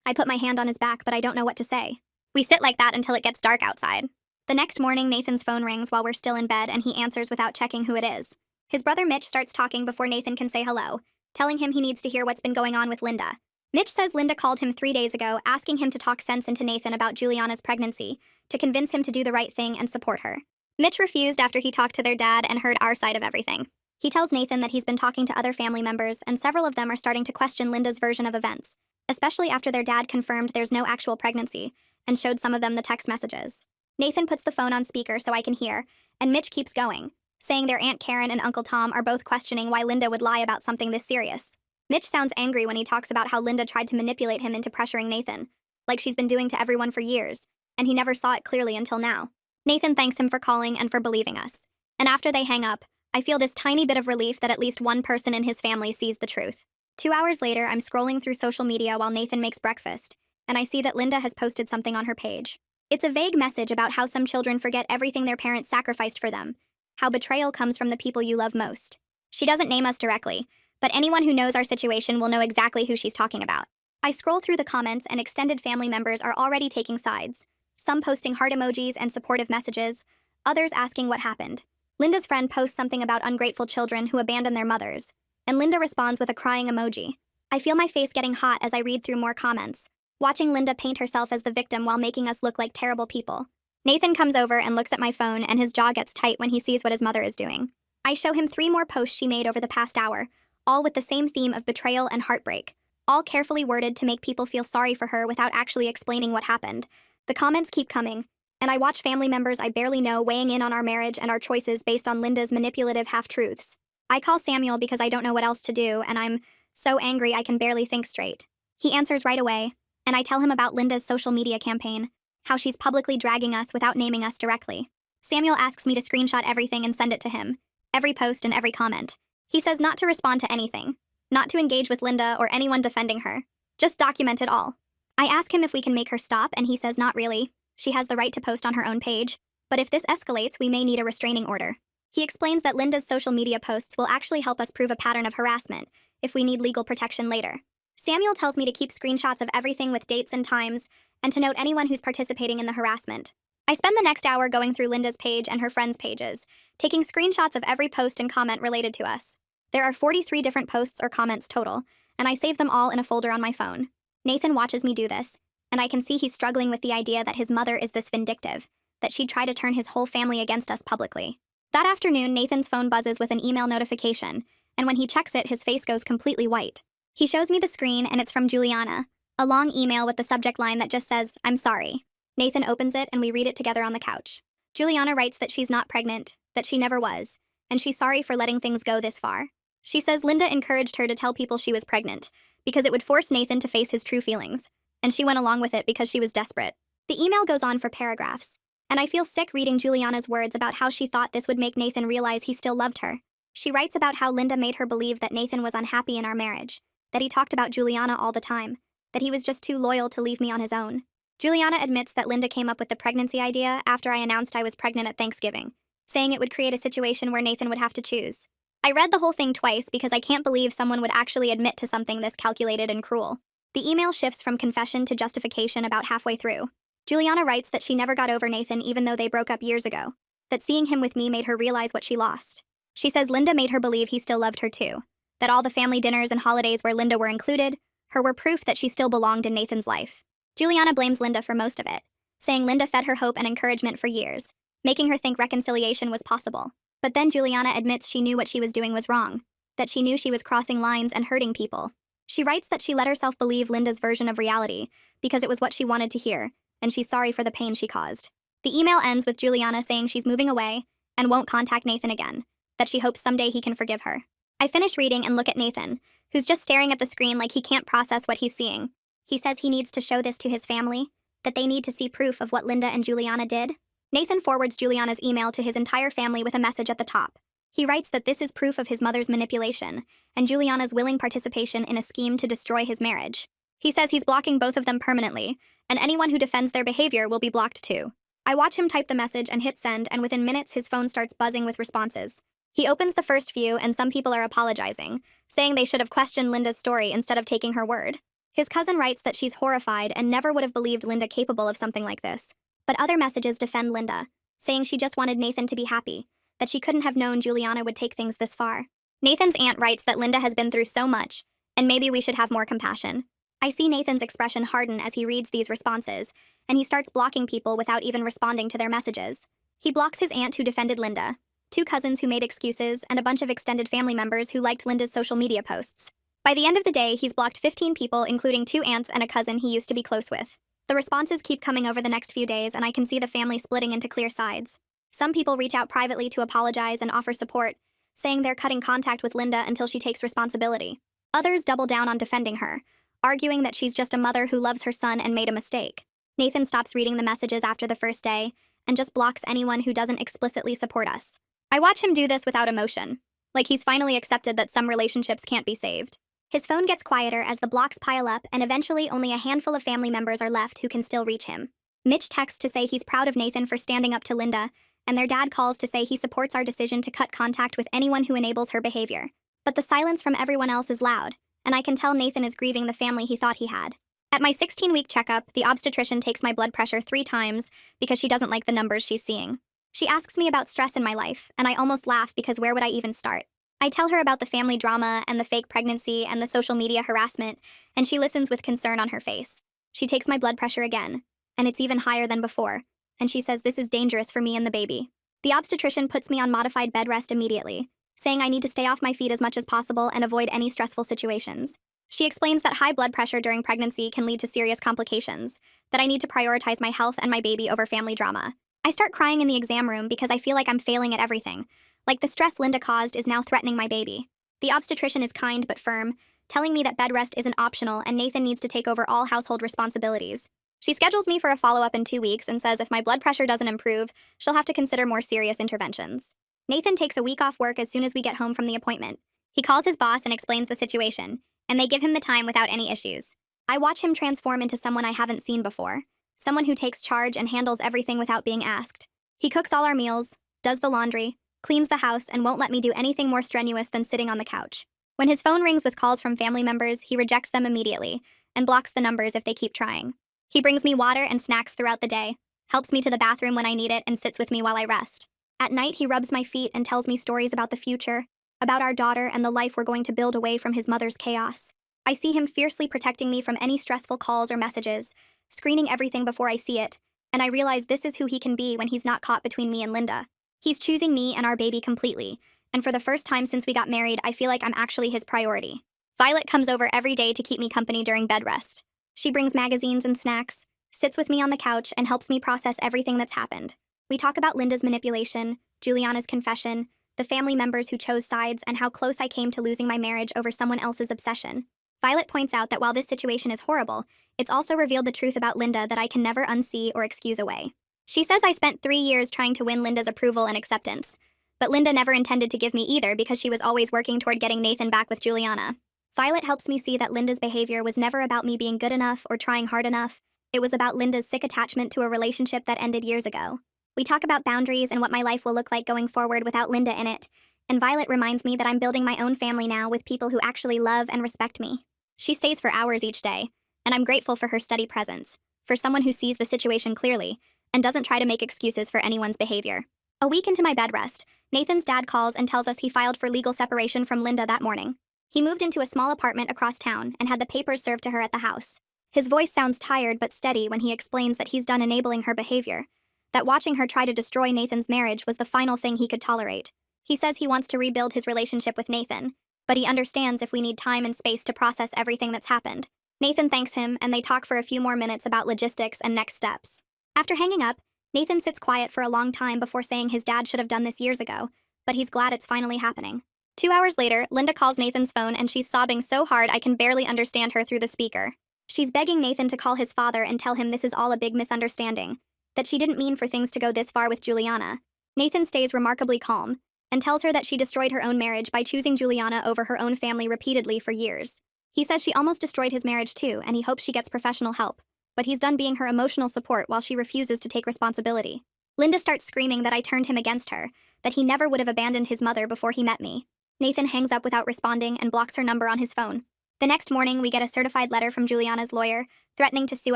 I put my hand on his back, but I don't know what to say. We sit like that until it gets dark outside. The next morning, Nathan's phone rings while we're still in bed and he answers without checking who it is. His brother Mitch starts talking before Nathan can say hello, telling him he needs to hear what's been going on with Linda. Mitch says Linda called him 3 days ago asking him to talk sense into Nathan about Juliana's pregnancy, to convince him to do the right thing and support her. Mitch refused after he talked to their dad and heard our side of everything. He tells Nathan that he's been talking to other family members and several of them are starting to question Linda's version of events, especially after their dad confirmed there's no actual pregnancy and showed some of them the text messages. Nathan puts the phone on speaker so I can hear, and Mitch keeps going, saying their Aunt Karen and Uncle Tom are both questioning why Linda would lie about something this serious. Mitch sounds angry when he talks about how Linda tried to manipulate him into pressuring Nathan, like she's been doing to everyone for years, and he never saw it clearly until now. Nathan thanks him for calling and for believing us. And after they hang up, I feel this tiny bit of relief that at least one person in his family sees the truth. 2 hours later, I'm scrolling through social media while Nathan makes breakfast, and I see that Linda has posted something on her page. It's a vague message about how some children forget everything their parents sacrificed for them, how betrayal comes from the people you love most. She doesn't name us directly, but anyone who knows our situation will know exactly who she's talking about. I scroll through the comments and extended family members are already taking sides, some posting heart emojis and supportive messages, others asking what happened. Linda's friend posts something about ungrateful children who abandon their mothers, and Linda responds with a crying emoji. I feel my face getting hot as I read through more comments, watching Linda paint herself as the victim while making us look like terrible people. Nathan comes over and looks at my phone and his jaw gets tight when he sees what his mother is doing. I show him 3 more posts she made over the past hour, all with the same theme of betrayal and heartbreak, all carefully worded to make people feel sorry for her without actually explaining what happened. The comments keep coming, And I watch family members I barely know weighing in on our marriage and our choices based on Linda's manipulative half-truths. I call Samuel because I don't know what else to do, and I'm so angry I can barely think straight. He answers right away, and I tell him about Linda's social media campaign, how she's publicly dragging us without naming us directly. Samuel asks me to screenshot everything and send it to him, every post and every comment. He says not to respond to anything, not to engage with Linda or anyone defending her. Just document it all. I ask him if we can make her stop, and he says not really. She has the right to post on her own page, but if this escalates, we may need a restraining order. He explains that Linda's social media posts will actually help us prove a pattern of harassment if we need legal protection later. Samuel tells me to keep screenshots of everything with dates and times, and to note anyone who's participating in the harassment. I spend the next hour going through Linda's page and her friends' pages, taking screenshots of every post and comment related to us. There are 43 different posts or comments total, and I save them all in a folder on my phone. Nathan watches me do this, and I can see he's struggling with the idea that his mother is this vindictive, that she'd try to turn his whole family against us publicly. That afternoon, Nathan's phone buzzes with an email notification, and when he checks it, his face goes completely white. He shows me the screen, and it's from Juliana, a long email with the subject line that just says, "I'm sorry." Nathan opens it, and we read it together on the couch. Juliana writes that she's not pregnant, that she never was, and she's sorry for letting things go this far. She says Linda encouraged her to tell people she was pregnant, because it would force Nathan to face his true feelings, and she went along with it because she was desperate. The email goes on for paragraphs, and I feel sick reading Juliana's words about how she thought this would make Nathan realize he still loved her. She writes about how Linda made her believe that Nathan was unhappy in our marriage, that he talked about Juliana all the time, that he was just too loyal to leave me on his own. Juliana admits that Linda came up with the pregnancy idea after I announced I was pregnant at Thanksgiving, saying it would create a situation where Nathan would have to choose. I read the whole thing twice because I can't believe someone would actually admit to something this calculated and cruel. The email shifts from confession to justification about halfway through. Juliana writes that she never got over Nathan even though they broke up years ago, that seeing him with me made her realize what she lost. She says Linda made her believe he still loved her too, that all the family dinners and holidays where Linda were included, her were proof that she still belonged in Nathan's life. Juliana blames Linda for most of it, saying Linda fed her hope and encouragement for years, making her think reconciliation was possible. But then Juliana admits she knew what she was doing was wrong, that she knew she was crossing lines and hurting people. She writes that she let herself believe Linda's version of reality because it was what she wanted to hear, and she's sorry for the pain she caused. The email ends with Juliana saying she's moving away and won't contact Nathan again, that she hopes someday he can forgive her. I finish reading and look at Nathan, who's just staring at the screen like he can't process what he's seeing. He says he needs to show this to his family, that they need to see proof of what Linda and Juliana did. Nathan forwards Juliana's email to his entire family with a message at the top. He writes that this is proof of his mother's manipulation and Juliana's willing participation in a scheme to destroy his marriage. He says he's blocking both of them permanently, and anyone who defends their behavior will be blocked too. I watch him type the message and hit send, and within minutes his phone starts buzzing with responses. He opens the first few, and some people are apologizing, saying they should have questioned Linda's story instead of taking her word. His cousin writes that she's horrified and never would have believed Linda capable of something like this. But other messages defend Linda, saying she just wanted Nathan to be happy, that she couldn't have known Juliana would take things this far. Nathan's aunt writes that Linda has been through so much, and maybe we should have more compassion. I see Nathan's expression harden as he reads these responses, and he starts blocking people without even responding to their messages. He blocks his aunt who defended Linda, 2 cousins who made excuses, and a bunch of extended family members who liked Linda's social media posts. By the end of the day, he's blocked 15 people, including 2 aunts and a cousin he used to be close with. The responses keep coming over the next few days, and I can see the family splitting into clear sides. Some people reach out privately to apologize and offer support, saying they're cutting contact with Linda until she takes responsibility. Others double down on defending her, arguing that she's just a mother who loves her son and made a mistake. Nathan stops reading the messages after the first day and just blocks anyone who doesn't explicitly support us. I watch him do this without emotion, like he's finally accepted that some relationships can't be saved. His phone gets quieter as the blocks pile up, and eventually only a handful of family members are left who can still reach him. Mitch texts to say he's proud of Nathan for standing up to Linda, and their dad calls to say he supports our decision to cut contact with anyone who enables her behavior. But the silence from everyone else is loud, and I can tell Nathan is grieving the family he thought he had. At my 16-week checkup, the obstetrician takes my blood pressure 3 times because she doesn't like the numbers she's seeing. She asks me about stress in my life, and I almost laugh because where would I even start? I tell her about the family drama and the fake pregnancy and the social media harassment, and she listens with concern on her face. She takes my blood pressure again, and it's even higher than before, and she says this is dangerous for me and the baby. The obstetrician puts me on modified bed rest immediately, saying I need to stay off my feet as much as possible and avoid any stressful situations. She explains that high blood pressure during pregnancy can lead to serious complications, that I need to prioritize my health and my baby over family drama. I start crying in the exam room because I feel like I'm failing at everything. Like the stress Linda caused is now threatening my baby. The obstetrician is kind but firm, telling me that bed rest isn't optional and Nathan needs to take over all household responsibilities. She schedules me for a follow-up in 2 weeks and says if my blood pressure doesn't improve, she'll have to consider more serious interventions. Nathan takes a week off work as soon as we get home from the appointment. He calls his boss and explains the situation, and they give him the time without any issues. I watch him transform into someone I haven't seen before, someone who takes charge and handles everything without being asked. He cooks all our meals, does the laundry, cleans the house, and won't let me do anything more strenuous than sitting on the couch. When his phone rings with calls from family members, he rejects them immediately and blocks the numbers if they keep trying. He brings me water and snacks throughout the day, helps me to the bathroom when I need it, and sits with me while I rest. At night, he rubs my feet and tells me stories about the future, about our daughter and the life we're going to build away from his mother's chaos. I see him fiercely protecting me from any stressful calls or messages, screening everything before I see it, and I realize this is who he can be when he's not caught between me and Linda. He's choosing me and our baby completely, and for the first time since we got married, I feel like I'm actually his priority. Violet comes over every day to keep me company during bed rest. She brings magazines and snacks, sits with me on the couch, and helps me process everything that's happened. We talk about Linda's manipulation, Juliana's confession, the family members who chose sides, and how close I came to losing my marriage over someone else's obsession. Violet points out that while this situation is horrible, it's also revealed the truth about Linda that I can never unsee or excuse away. She says I spent 3 years trying to win Linda's approval and acceptance, but Linda never intended to give me either because she was always working toward getting Nathan back with Juliana. Violet helps me see that Linda's behavior was never about me being good enough or trying hard enough. It was about Linda's sick attachment to a relationship that ended years ago. We talk about boundaries and what my life will look like going forward without Linda in it, and Violet reminds me that I'm building my own family now with people who actually love and respect me. She stays for hours each day, and I'm grateful for her steady presence, for someone who sees the situation clearly and doesn't try to make excuses for anyone's behavior. A week into my bed rest, Nathan's dad calls and tells us he filed for legal separation from Linda that morning. He moved into a small apartment across town and had the papers served to her at the house. His voice sounds tired but steady when he explains that he's done enabling her behavior, that watching her try to destroy Nathan's marriage was the final thing he could tolerate. He says he wants to rebuild his relationship with Nathan, but he understands if we need time and space to process everything that's happened. Nathan thanks him, and they talk for a few more minutes about logistics and next steps. After hanging up, Nathan sits quiet for a long time before saying his dad should have done this years ago, but he's glad it's finally happening. 2 hours later, Linda calls Nathan's phone and she's sobbing so hard I can barely understand her through the speaker. She's begging Nathan to call his father and tell him this is all a big misunderstanding, that she didn't mean for things to go this far with Juliana. Nathan stays remarkably calm and tells her that she destroyed her own marriage by choosing Juliana over her own family repeatedly for years. He says she almost destroyed his marriage too, and he hopes she gets professional help, but he's done being her emotional support while she refuses to take responsibility. Linda starts screaming that I turned him against her, that he never would have abandoned his mother before he met me. Nathan hangs up without responding and blocks her number on his phone. The next morning, we get a certified letter from Juliana's lawyer, threatening to sue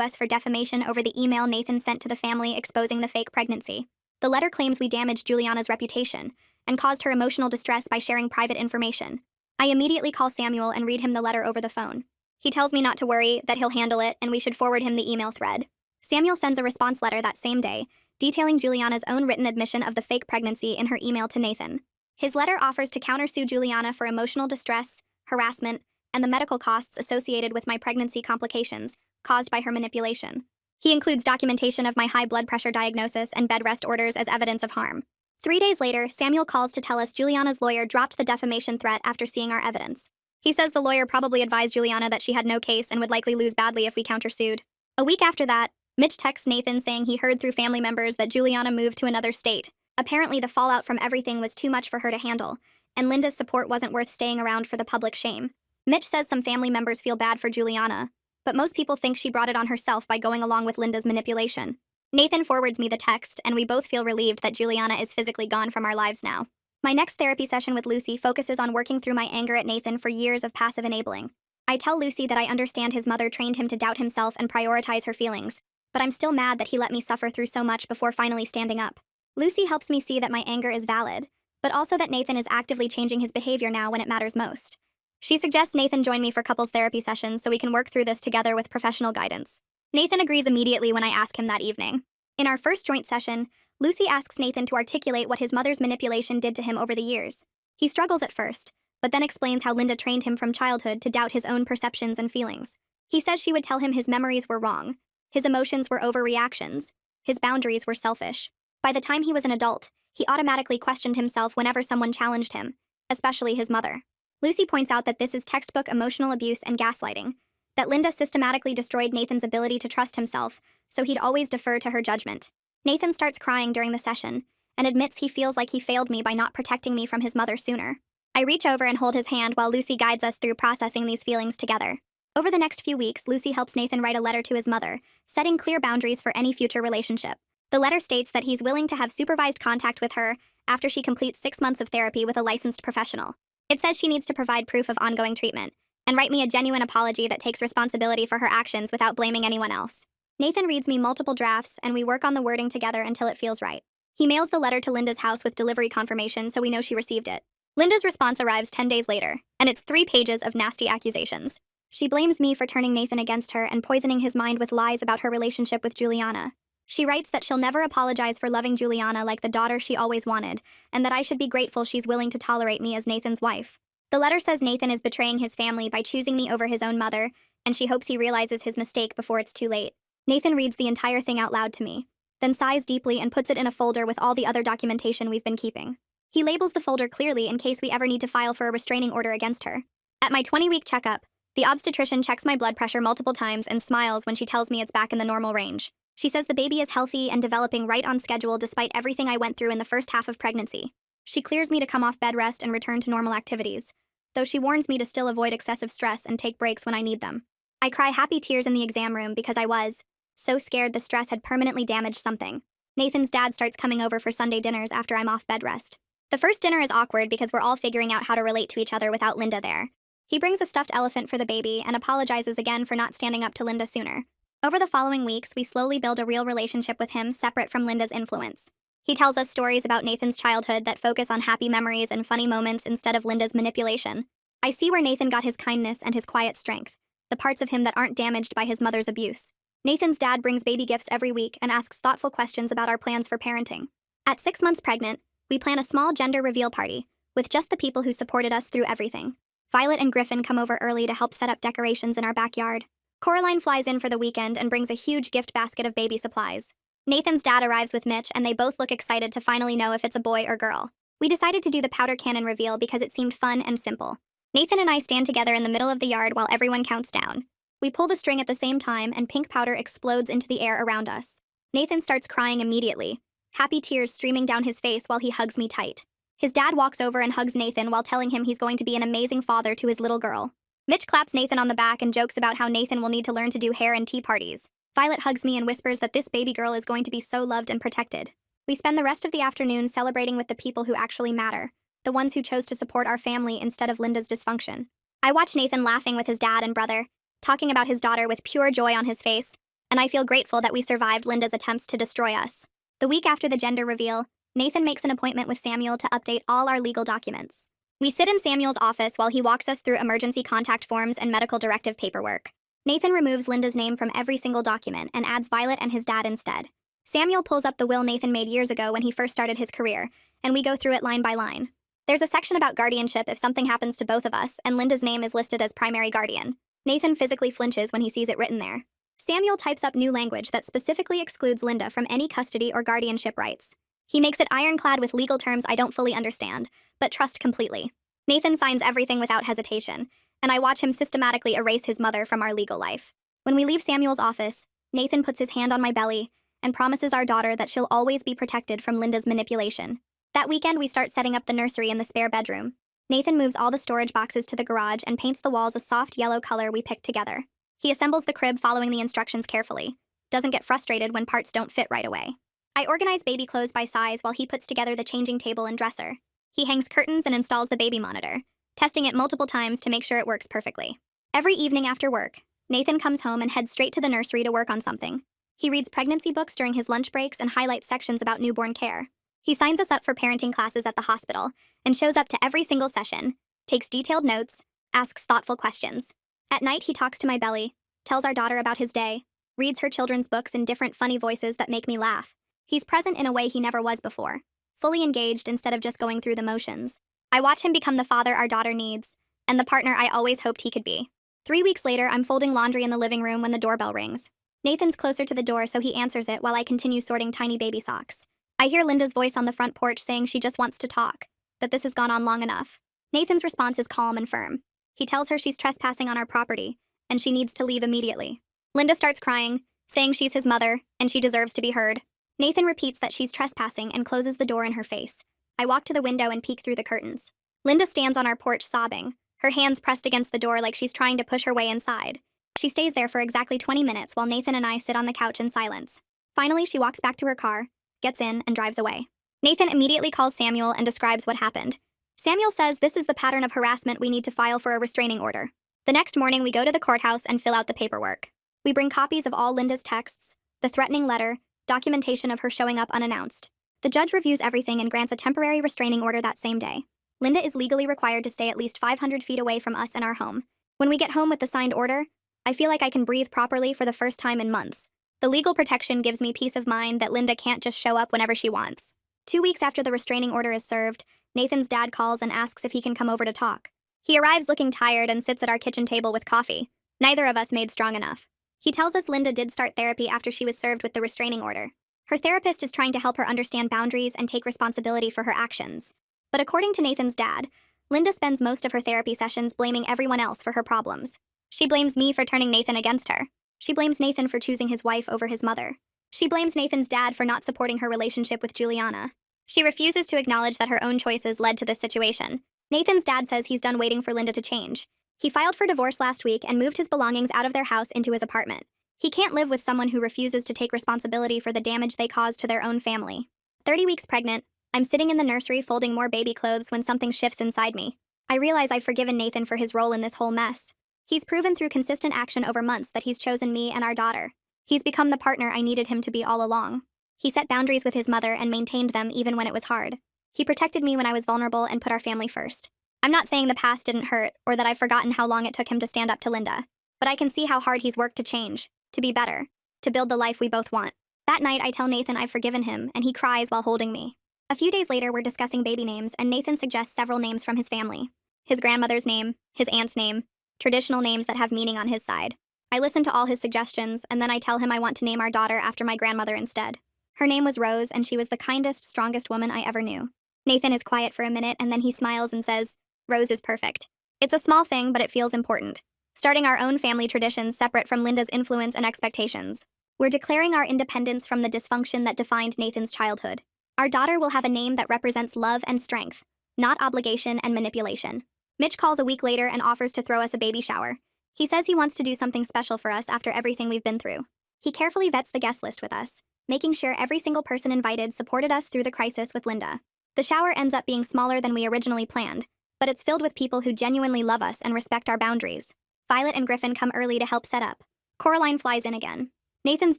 us for defamation over the email Nathan sent to the family exposing the fake pregnancy. The letter claims we damaged Juliana's reputation and caused her emotional distress by sharing private information. I immediately call Samuel and read him the letter over the phone. He tells me not to worry, that he'll handle it, and we should forward him the email thread. Samuel sends a response letter that same day, detailing Juliana's own written admission of the fake pregnancy in her email to Nathan. His letter offers to countersue Juliana for emotional distress, harassment, and the medical costs associated with my pregnancy complications caused by her manipulation. He includes documentation of my high blood pressure diagnosis and bed rest orders as evidence of harm. 3 days later, Samuel calls to tell us Juliana's lawyer dropped the defamation threat after seeing our evidence. He says the lawyer probably advised Juliana that she had no case and would likely lose badly if we countersued. A week after that, Mitch texts Nathan saying he heard through family members that Juliana moved to another state. Apparently, the fallout from everything was too much for her to handle, and Linda's support wasn't worth staying around for the public shame. Mitch says some family members feel bad for Juliana, but most people think she brought it on herself by going along with Linda's manipulation. Nathan forwards me the text, and we both feel relieved that Juliana is physically gone from our lives now. My next therapy session with Lucy focuses on working through my anger at Nathan for years of passive enabling. I tell Lucy that I understand his mother trained him to doubt himself and prioritize her feelings, but I'm still mad that he let me suffer through so much before finally standing up. Lucy helps me see that my anger is valid, but also that Nathan is actively changing his behavior now when it matters most. She suggests Nathan join me for couples therapy sessions so we can work through this together with professional guidance. Nathan agrees immediately when I ask him that evening. In our first joint session, Lucy asks Nathan to articulate what his mother's manipulation did to him over the years. He struggles at first, but then explains how Linda trained him from childhood to doubt his own perceptions and feelings. He says she would tell him his memories were wrong, his emotions were overreactions, his boundaries were selfish. By the time he was an adult, he automatically questioned himself whenever someone challenged him, especially his mother. Lucy points out that this is textbook emotional abuse and gaslighting, that Linda systematically destroyed Nathan's ability to trust himself, so he'd always defer to her judgment. Nathan starts crying during the session and admits he feels like he failed me by not protecting me from his mother sooner. I reach over and hold his hand while Lucy guides us through processing these feelings together. Over the next few weeks, Lucy helps Nathan write a letter to his mother, setting clear boundaries for any future relationship. The letter states that he's willing to have supervised contact with her after she completes 6 months of therapy with a licensed professional. It says she needs to provide proof of ongoing treatment and write me a genuine apology that takes responsibility for her actions without blaming anyone else. Nathan reads me multiple drafts, and we work on the wording together until it feels right. He mails the letter to Linda's house with delivery confirmation so we know she received it. Linda's response arrives 10 days later, and it's 3 pages of nasty accusations. She blames me for turning Nathan against her and poisoning his mind with lies about her relationship with Juliana. She writes that she'll never apologize for loving Juliana like the daughter she always wanted, and that I should be grateful she's willing to tolerate me as Nathan's wife. The letter says Nathan is betraying his family by choosing me over his own mother, and she hopes he realizes his mistake before it's too late. Nathan reads the entire thing out loud to me, then sighs deeply and puts it in a folder with all the other documentation we've been keeping. He labels the folder clearly in case we ever need to file for a restraining order against her. At my 20-week checkup, the obstetrician checks my blood pressure multiple times and smiles when she tells me it's back in the normal range. She says the baby is healthy and developing right on schedule despite everything I went through in the first half of pregnancy. She clears me to come off bed rest and return to normal activities, though she warns me to still avoid excessive stress and take breaks when I need them. I cry happy tears in the exam room because I was so scared the stress had permanently damaged something. Nathan's dad starts coming over for Sunday dinners after I'm off bed rest. The first dinner is awkward because we're all figuring out how to relate to each other without Linda there. He brings a stuffed elephant for the baby and apologizes again for not standing up to Linda sooner. Over the following weeks, we slowly build a real relationship with him separate from Linda's influence. He tells us stories about Nathan's childhood that focus on happy memories and funny moments instead of Linda's manipulation. I see where Nathan got his kindness and his quiet strength, the parts of him that aren't damaged by his mother's abuse. Nathan's dad brings baby gifts every week and asks thoughtful questions about our plans for parenting. At 6 months pregnant, we plan a small gender reveal party, with just the people who supported us through everything. Violet and Griffin come over early to help set up decorations in our backyard. Coraline flies in for the weekend and brings a huge gift basket of baby supplies. Nathan's dad arrives with Mitch, and they both look excited to finally know if it's a boy or girl. We decided to do the powder cannon reveal because it seemed fun and simple. Nathan and I stand together in the middle of the yard while everyone counts down. We pull the string at the same time, and pink powder explodes into the air around us. Nathan starts crying immediately, happy tears streaming down his face while he hugs me tight. His dad walks over and hugs Nathan while telling him he's going to be an amazing father to his little girl. Mitch claps Nathan on the back and jokes about how Nathan will need to learn to do hair and tea parties. Violet hugs me and whispers that this baby girl is going to be so loved and protected. We spend the rest of the afternoon celebrating with the people who actually matter, the ones who chose to support our family instead of Linda's dysfunction. I watch Nathan laughing with his dad and brother, talking about his daughter with pure joy on his face, and I feel grateful that we survived Linda's attempts to destroy us. The week after the gender reveal, Nathan makes an appointment with Samuel to update all our legal documents. We sit in Samuel's office while he walks us through emergency contact forms and medical directive paperwork. Nathan removes Linda's name from every single document and adds Violet and his dad instead. Samuel pulls up the will Nathan made years ago when he first started his career, and we go through it line by line. There's a section about guardianship if something happens to both of us, and Linda's name is listed as primary guardian. Nathan physically flinches when he sees it written there. Samuel types up new language that specifically excludes Linda from any custody or guardianship rights. He makes it ironclad with legal terms I don't fully understand, but trust completely. Nathan signs everything without hesitation, and I watch him systematically erase his mother from our legal life. When we leave Samuel's office, Nathan puts his hand on my belly and promises our daughter that she'll always be protected from Linda's manipulation. That weekend, we start setting up the nursery in the spare bedroom. Nathan moves all the storage boxes to the garage and paints the walls a soft yellow color we picked together. He assembles the crib following the instructions carefully, doesn't get frustrated when parts don't fit right away. I organize baby clothes by size while he puts together the changing table and dresser. He hangs curtains and installs the baby monitor, testing it multiple times to make sure it works perfectly. Every evening after work, Nathan comes home and heads straight to the nursery to work on something. He reads pregnancy books during his lunch breaks and highlights sections about newborn care. He signs us up for parenting classes at the hospital and shows up to every single session, takes detailed notes, asks thoughtful questions. At night, he talks to my belly, tells our daughter about his day, reads her children's books in different funny voices that make me laugh. He's present in a way he never was before, fully engaged instead of just going through the motions. I watch him become the father our daughter needs, and the partner I always hoped he could be. 3 weeks later, I'm folding laundry in the living room when the doorbell rings. Nathan's closer to the door, so he answers it while I continue sorting tiny baby socks. I hear Linda's voice on the front porch saying she just wants to talk, that this has gone on long enough. Nathan's response is calm and firm. He tells her she's trespassing on our property, and she needs to leave immediately. Linda starts crying, saying she's his mother, and she deserves to be heard. Nathan repeats that she's trespassing and closes the door in her face. I walk to the window and peek through the curtains. Linda stands on our porch sobbing, her hands pressed against the door like she's trying to push her way inside. She stays there for exactly 20 minutes while Nathan and I sit on the couch in silence. Finally, she walks back to her car, gets in, and drives away. Nathan immediately calls Samuel and describes what happened. Samuel says this is the pattern of harassment we need to file for a restraining order. The next morning, we go to the courthouse and fill out the paperwork. We bring copies of all Linda's texts, the threatening letter, documentation of her showing up unannounced. The judge reviews everything and grants a temporary restraining order that same day. Linda is legally required to stay at least 500 feet away from us and our home. When we get home with the signed order, I feel like I can breathe properly for the first time in months. The legal protection gives me peace of mind that Linda can't just show up whenever she wants. 2 weeks after the restraining order is served, Nathan's dad calls and asks if he can come over to talk. He arrives looking tired and sits at our kitchen table with coffee. Neither of us made strong enough. He tells us Linda did start therapy after she was served with the restraining order. Her therapist is trying to help her understand boundaries and take responsibility for her actions. But according to Nathan's dad, Linda spends most of her therapy sessions blaming everyone else for her problems. She blames me for turning Nathan against her. She blames Nathan for choosing his wife over his mother. She blames Nathan's dad for not supporting her relationship with Juliana. She refuses to acknowledge that her own choices led to this situation. Nathan's dad says he's done waiting for Linda to change. He filed for divorce last week and moved his belongings out of their house into his apartment. He can't live with someone who refuses to take responsibility for the damage they caused to their own family. 30 weeks pregnant, I'm sitting in the nursery folding more baby clothes when something shifts inside me. I realize I've forgiven Nathan for his role in this whole mess. He's proven through consistent action over months that he's chosen me and our daughter. He's become the partner I needed him to be all along. He set boundaries with his mother and maintained them even when it was hard. He protected me when I was vulnerable and put our family first. I'm not saying the past didn't hurt or that I've forgotten how long it took him to stand up to Linda, but I can see how hard he's worked to change, to be better, to build the life we both want. That night, I tell Nathan I've forgiven him, and he cries while holding me. A few days later, we're discussing baby names, and Nathan suggests several names from his family. His grandmother's name, his aunt's name, traditional names that have meaning on his side. I listen to all his suggestions, and then I tell him I want to name our daughter after my grandmother instead. Her name was Rose, and she was the kindest, strongest woman I ever knew. Nathan is quiet for a minute, and then he smiles and says, Rose is perfect. It's a small thing, but it feels important. Starting our own family traditions separate from Linda's influence and expectations. We're declaring our independence from the dysfunction that defined Nathan's childhood. Our daughter will have a name that represents love and strength, not obligation and manipulation. Mitch calls a week later and offers to throw us a baby shower. He says he wants to do something special for us after everything we've been through. He carefully vets the guest list with us, making sure every single person invited supported us through the crisis with Linda. The shower ends up being smaller than we originally planned, but it's filled with people who genuinely love us and respect our boundaries. Violet and Griffin come early to help set up. Coraline flies in again. Nathan's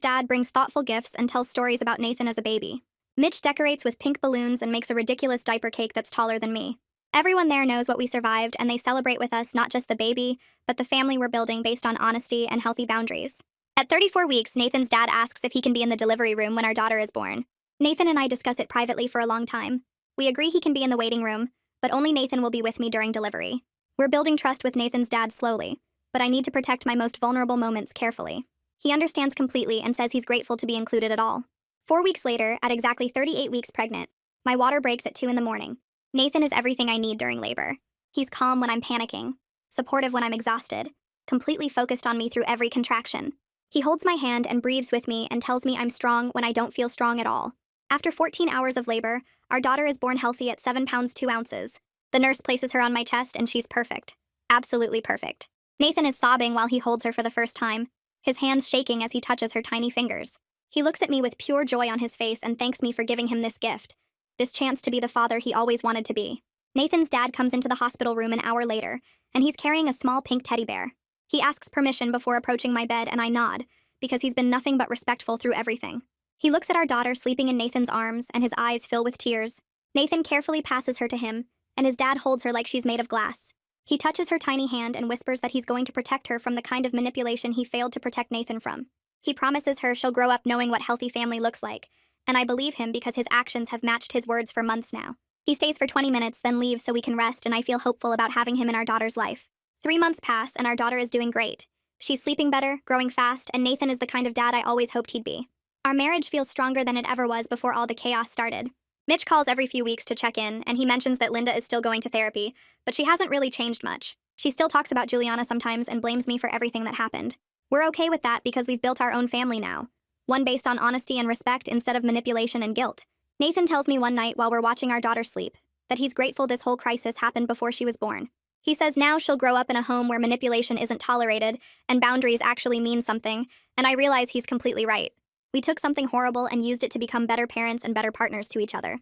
dad brings thoughtful gifts and tells stories about Nathan as a baby. Mitch decorates with pink balloons and makes a ridiculous diaper cake that's taller than me. Everyone there knows what we survived, and they celebrate with us not just the baby, but the family we're building based on honesty and healthy boundaries. At 34 weeks, Nathan's dad asks if he can be in the delivery room when our daughter is born. Nathan and I discuss it privately for a long time. We agree he can be in the waiting room, but only Nathan will be with me during delivery. We're building trust with Nathan's dad slowly, but I need to protect my most vulnerable moments carefully. He understands completely and says he's grateful to be included at all. 4 weeks later, at exactly 38 weeks pregnant, my water breaks at 2 in the morning. Nathan is everything I need during labor. He's calm when I'm panicking, supportive when I'm exhausted, completely focused on me through every contraction. He holds my hand and breathes with me and tells me I'm strong when I don't feel strong at all. After 14 hours of labor, our daughter is born healthy at 7 pounds 2 ounces. The nurse places her on my chest and she's perfect. Absolutely perfect. Nathan is sobbing while he holds her for the first time, his hands shaking as he touches her tiny fingers. He looks at me with pure joy on his face and thanks me for giving him this gift, this chance to be the father he always wanted to be. Nathan's dad comes into the hospital room an hour later, and he's carrying a small pink teddy bear. He asks permission before approaching my bed, and I nod, because he's been nothing but respectful through everything. He looks at our daughter sleeping in Nathan's arms, and his eyes fill with tears. Nathan carefully passes her to him, and his dad holds her like she's made of glass. He touches her tiny hand and whispers that he's going to protect her from the kind of manipulation he failed to protect Nathan from. He promises her she'll grow up knowing what healthy family looks like, and I believe him because his actions have matched his words for months now. He stays for 20 minutes, then leaves so we can rest, and I feel hopeful about having him in our daughter's life. 3 months pass, and our daughter is doing great. She's sleeping better, growing fast, and Nathan is the kind of dad I always hoped he'd be. Our marriage feels stronger than it ever was before all the chaos started. Mitch calls every few weeks to check in, and he mentions that Linda is still going to therapy, but she hasn't really changed much. She still talks about Juliana sometimes and blames me for everything that happened. We're okay with that because we've built our own family now. One based on honesty and respect instead of manipulation and guilt. Nathan tells me one night while we're watching our daughter sleep that he's grateful this whole crisis happened before she was born. He says now she'll grow up in a home where manipulation isn't tolerated and boundaries actually mean something, and I realize he's completely right. We took something horrible and used it to become better parents and better partners to each other.